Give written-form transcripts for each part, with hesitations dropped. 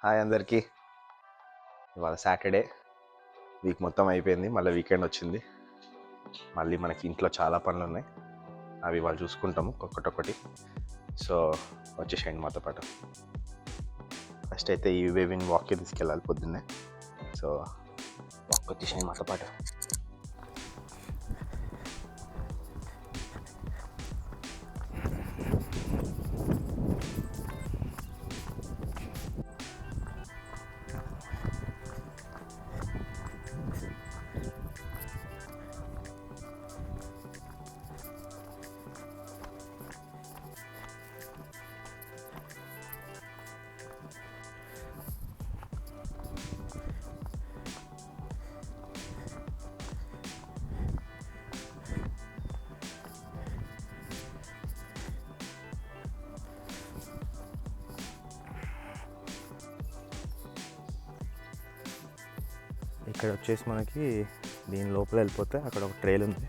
Hi అందరికీ. ఇవాళ Saturday, week మొత్తం అయిపోయింది, మళ్ళీ వీకెండ్ వచ్చింది. మళ్ళీ మనకి ఇంట్లో చాలా పనులు ఉన్నాయి, అవి వాళ్ళు చూసుకుంటాము ఒక్కొక్కటి. సో వచ్చేసేయండి మాతో పాటు. ఫస్ట్ అయితే ఈ బేబీని వాక్కి తీసుకెళ్ళాలి పొద్దున్నే. సో వాక్ వచ్చేసేయండి మాతో పాటు. ఇక్కడ వచ్చేసి మనకి దీని లోపల వెళ్ళిపోతే అక్కడ ఒక ట్రైల్ ఉంది.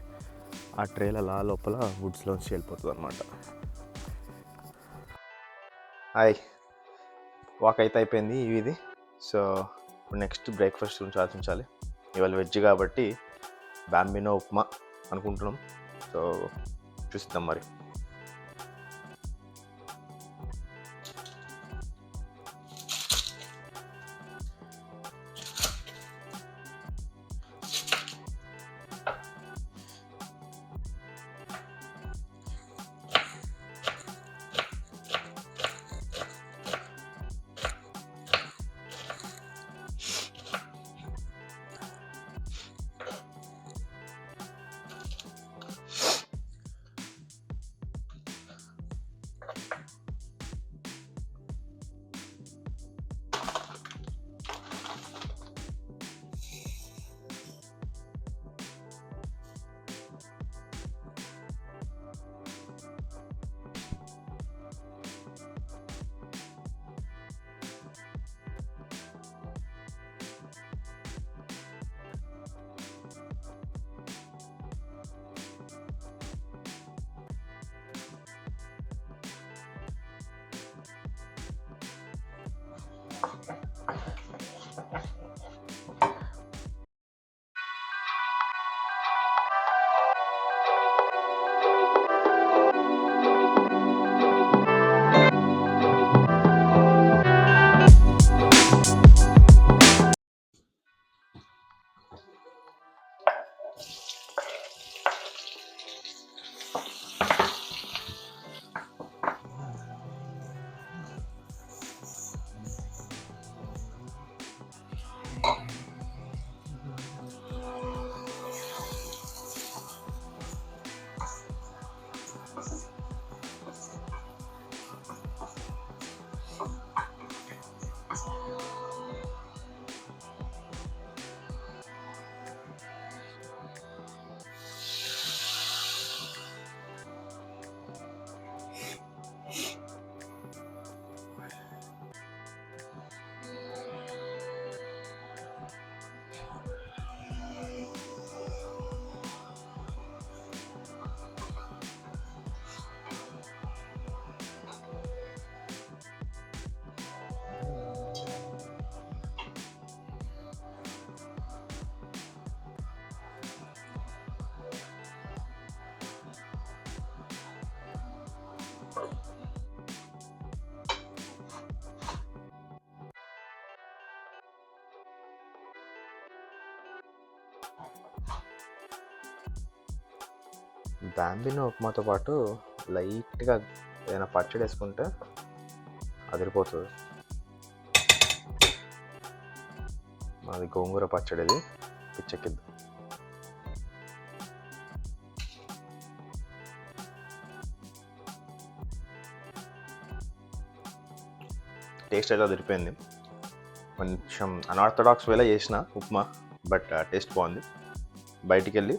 ఆ ట్రైల్ అలా లోపల వుడ్స్లోంచి వెళ్ళిపోతుంది అనమాట. హాయ్, వాక్ అయితే అయిపోయింది ఇది. సో ఇప్పుడు నెక్స్ట్ బ్రేక్ఫాస్ట్ గురించి ఆలోచించాలి. ఇవాళ వెజ్ కాబట్టి బాంబినో ఉప్మా అనుకుంటున్నాం. సో చూస్తాం మరి. బాంబినో ఉప్మాతో పాటు లైట్గా ఏదైనా పచ్చడి వేసుకుంటే అదిరిపోతుంది. మాది గోంగూర పచ్చడి, ఇది పిచ్చెక్కిద్ది. టేస్ట్ అయితే అదిరిపోయింది. కొంచెం అన్ఆర్థడాక్స్ వేలా చేసిన ఉప్మా, బట్ టేస్ట్ బాగుంది. బయటికి వెళ్ళి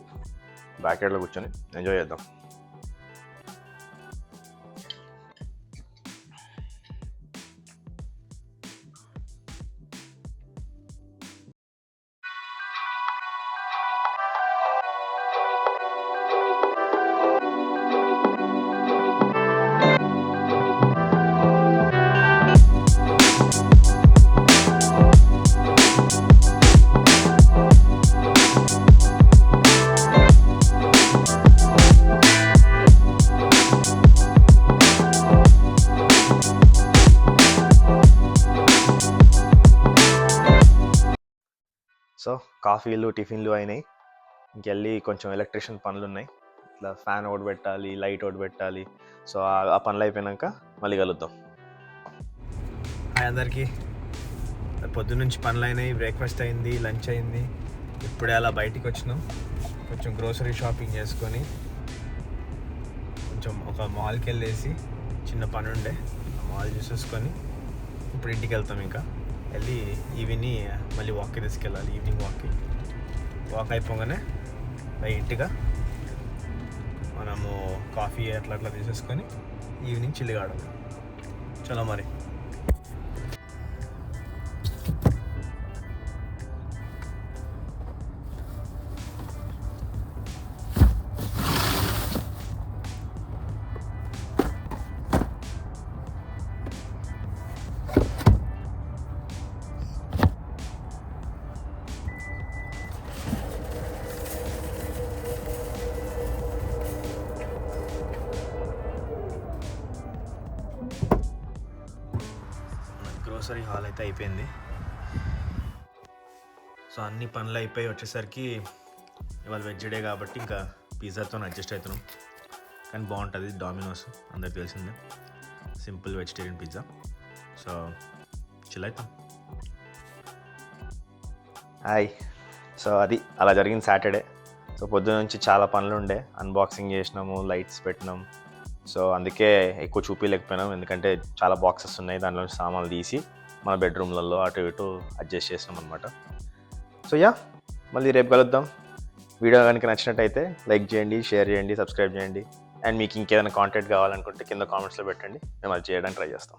బ్యాక్ యార్డ్లో కూర్చొని ఎంజాయ్ చేద్దాం. సో కాఫీలు టిఫిన్లు అయినాయి. ఇంకెళ్ళి కొంచెం ఎలక్ట్రిషియన్ పనులు ఉన్నాయి. ఇట్లా ఫ్యాన్ ఒకటి పెట్టాలి, లైట్ ఒకటి పెట్టాలి. సో ఆ పనులు అయిపోయాక మళ్ళీ కలుద్దాం. హాయ్ అందరికీ. పొద్దున్నుంచి పనులు అయినాయి, బ్రేక్ఫాస్ట్ అయింది, లంచ్ అయింది. ఇప్పుడే అలా బయటికి వచ్చినాం. కొంచెం గ్రోసరీ షాపింగ్ చేసుకొని కొంచెం ఒక మాల్కి వెళ్ళేసి చిన్న పని ఉండే ఆ మాల్ చూసేసుకొని ఇప్పుడు ఇంటికి వెళ్తాం. ఇంకా వెళ్ళి ఈవినింగ్ మళ్ళీ వాక్కి తీసుకెళ్ళాలి. ఈవినింగ్ వాక్ అయిపోగానే లైట్గా మనము కాఫీ అట్లా తీసేసుకొని ఈవినింగ్ చిల్లిగాడు. చలో మరి. గ్రోసరీ హాల్ అయితే అయిపోయింది. సో అన్ని పనులు అయిపోయి వచ్చేసరికి ఇవాళ వెజ్ డే కాబట్టి ఇంకా పిజ్జాతో అడ్జస్ట్ అవుతున్నాం. కానీ బాగుంటుంది. డామినోస్ అందరికి తెలిసిందే, simple vegetarian pizza. So chill అవుతాం. హాయ్. సో అది అలా జరిగింది సాటర్డే. సో పొద్దున నుంచి చాలా పనులు ఉండే, అన్బాక్సింగ్ చేసినాము, లైట్స్ పెట్టినాం. సో అందుకే ఎక్కువ చూపించలేకపోయినాం, ఎందుకంటే చాలా బాక్సెస్ ఉన్నాయి. దానిలో సామాన్లు తీసి మన బెడ్రూమ్లలో అటు ఇటు అడ్జస్ట్ చేసినాం అనమాట. సో మళ్ళీ రేపు కలుద్దాం. వీడియో కనుక నచ్చినట్టయితే లైక్ చేయండి, షేర్ చేయండి, సబ్స్క్రైబ్ చేయండి. అండ్ మీకు ఇంకేదైనా కాంటెంట్ కావాలనుకుంటే కింద కామెంట్స్లో పెట్టండి, మేము అది చేయడానికి ట్రై చేస్తాం.